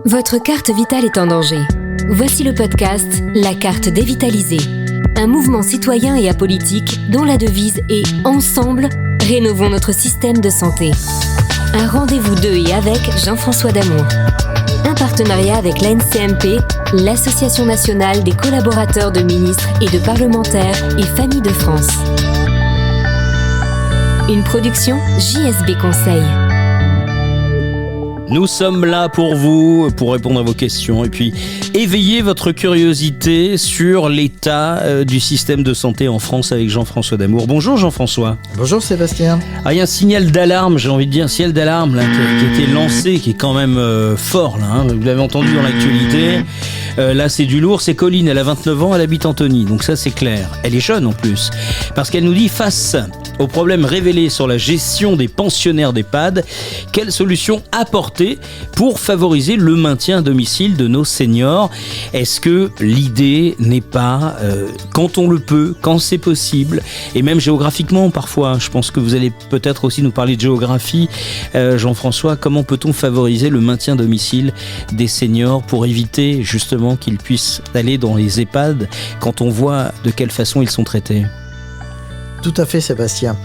Votre carte vitale est en danger. Voici le podcast La carte dévitalisée. Un mouvement citoyen et apolitique dont la devise est « Ensemble, rénovons notre système de santé ». Un rendez-vous de et avec Jean-François Damour. Un partenariat avec l'ANCMP, l'Association nationale des collaborateurs de ministres et de parlementaires et familles de France. Une production JSB Conseil. Nous sommes là pour vous, pour répondre à vos questions et puis éveiller votre curiosité sur l'état du système de santé en France avec Jean-François Damour. Bonjour Jean-François. Bonjour Sébastien. Ah, il y a un signal d'alarme, j'ai envie de dire, un signal d'alarme là, qui a été lancé, qui est quand même fort là. Hein. Vous l'avez entendu dans l'actualité. Là c'est du lourd, c'est Colline, elle a 29 ans, elle habite Antony, donc ça c'est clair. Elle est jeune en plus, parce qu'elle nous dit face aux problèmes révélés sur la gestion des pensionnaires d'EHPAD, quelle solution apporter pour favoriser le maintien à domicile de nos seniors? Est-ce que l'idée n'est pas, quand on le peut, quand c'est possible, et même géographiquement parfois, je pense que vous allez peut-être aussi nous parler de géographie, Jean-François, comment peut-on favoriser le maintien à domicile des seniors pour éviter justement qu'ils puissent aller dans les EHPAD quand on voit de quelle façon ils sont traités? Tout à fait Sébastien.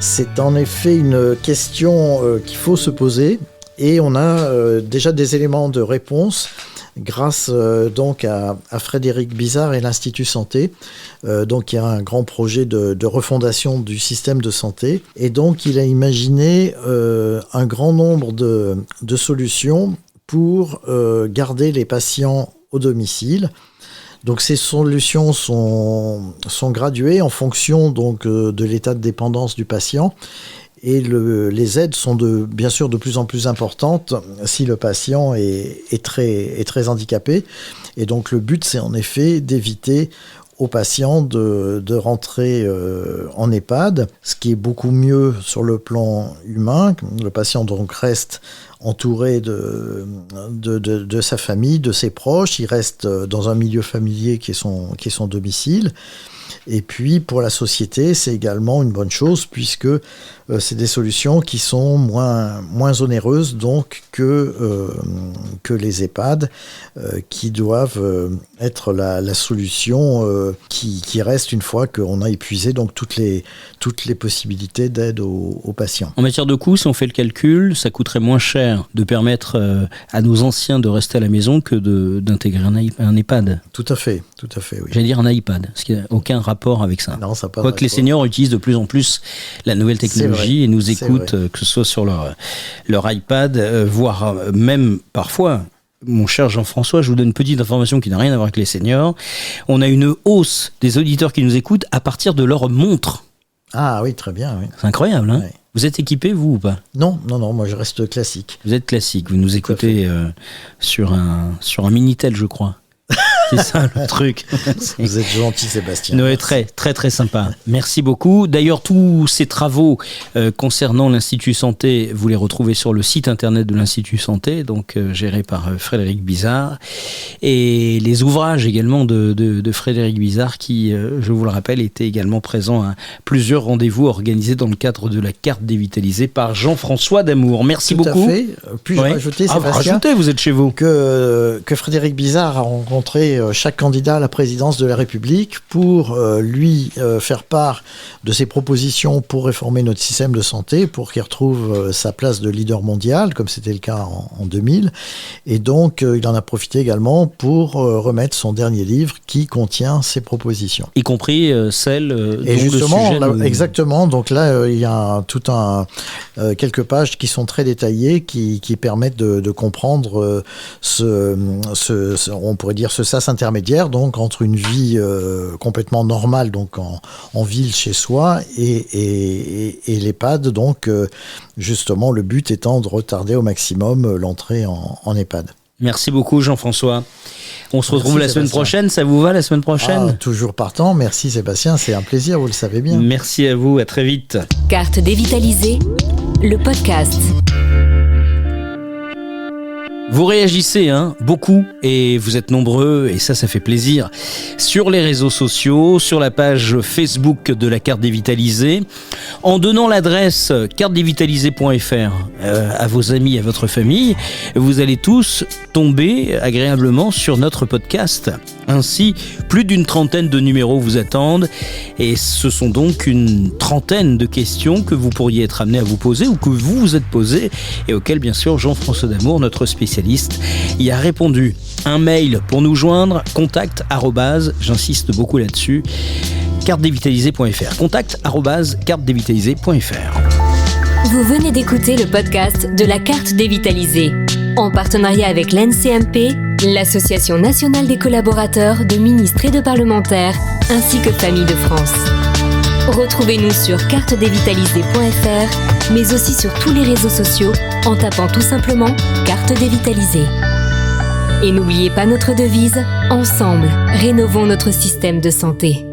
C'est en effet une question qu'il faut se poser et on a déjà des éléments de réponse grâce donc à Frédéric Bizard et l'Institut Santé. Donc il y a un grand projet de refondation du système de santé et donc il a imaginé un grand nombre de solutions pour garder les patients au domicile. Donc ces solutions sont graduées en fonction donc de l'état de dépendance du patient et les aides sont bien sûr de plus en plus importantes si le patient est très handicapé. Et donc le but c'est en effet d'éviter aux patients de rentrer en EHPAD, ce qui est beaucoup mieux sur le plan humain. Le patient donc reste entouré de sa famille, de ses proches, il reste dans un milieu familier qui est son domicile. Et puis pour la société, c'est également une bonne chose puisque c'est des solutions qui sont moins onéreuses donc que les EHPAD qui doivent être la solution qui reste une fois qu'on a épuisé donc toutes les possibilités d'aide aux patients. En matière de coûts, si on fait le calcul, ça coûterait moins cher de permettre à nos anciens de rester à la maison que d'intégrer un EHPAD. Tout à fait, oui. J'allais dire un iPad, parce qu'il n'y a aucun rapport avec ça. Non, ça n'a pas Quoique les seniors utilisent de plus en plus la nouvelle technologie et nous écoutent, que ce soit sur leur iPad, voire même parfois. Mon cher Jean-François, je vous donne une petite information qui n'a rien à voir avec les seniors. On a une hausse des auditeurs qui nous écoutent à partir de leur montre. Ah oui, très bien, oui. C'est incroyable, hein ? Oui. Vous êtes équipé, vous, ou pas ? Non, moi je reste classique. Vous êtes classique, vous nous écoutez sur un Minitel, je crois. C'est ça le truc. Vous êtes gentil Sébastien. Oui, très très très sympa. Merci beaucoup. D'ailleurs, tous ces travaux concernant l'Institut Santé, vous les retrouvez sur le site internet de l'Institut Santé, donc géré par Frédéric Bizard. Et les ouvrages également de Frédéric Bizard qui, je vous le rappelle, étaient également présents à plusieurs rendez-vous organisés dans le cadre de la carte dévitalisée par Jean-François Damour. Merci beaucoup. Tout à fait. Puis-je rajouter, Sébastien, rajoutez, vous êtes chez vous. Que Frédéric Bizard a rencontré chaque candidat à la présidence de la République pour lui faire part de ses propositions pour réformer notre système de santé, pour qu'il retrouve sa place de leader mondial, comme c'était le cas en 2000. Et donc, il en a profité également pour remettre son dernier livre qui contient ses propositions. Y compris celle et justement, de sujet exactement. Donc là, il y a quelques pages qui sont très détaillées, qui permettent de comprendre on pourrait dire ce sas intermédiaire, donc entre une vie complètement normale, donc en ville chez soi, et l'EHPAD, donc justement le but étant de retarder au maximum l'entrée en EHPAD. Merci beaucoup Jean-François. On se retrouve la semaine prochaine, ça vous va la semaine prochaine ? Toujours partant, merci Sébastien, c'est un plaisir, vous le savez bien. Merci à vous, à très vite. Carte dévitalisée, le podcast. Vous réagissez beaucoup et vous êtes nombreux et ça fait plaisir. Sur les réseaux sociaux, sur la page Facebook de la carte dévitalisée, en donnant l'adresse cartedévitalisée.fr à vos amis, à votre famille, vous allez tous tomber agréablement sur notre podcast. Ainsi, plus d'une trentaine de numéros vous attendent et ce sont donc une trentaine de questions que vous pourriez être amené à vous poser ou que vous vous êtes posé et auxquelles bien sûr Jean-François Damour, notre spécialiste, y a répondu. Un mail pour nous joindre, contact @ j'insiste beaucoup là-dessus, cartedévitalisée.fr, contact @ cartedévitalisée.fr. Vous venez d'écouter le podcast de la carte dévitalisée, en partenariat avec l'NCMP, l'Association nationale des collaborateurs de ministres et de parlementaires, ainsi que Familles de France. Retrouvez-nous sur cartedévitalisée.fr, mais aussi sur tous les réseaux sociaux en tapant tout simplement Carte dévitalisée. Et n'oubliez pas notre devise, ensemble, rénovons notre système de santé.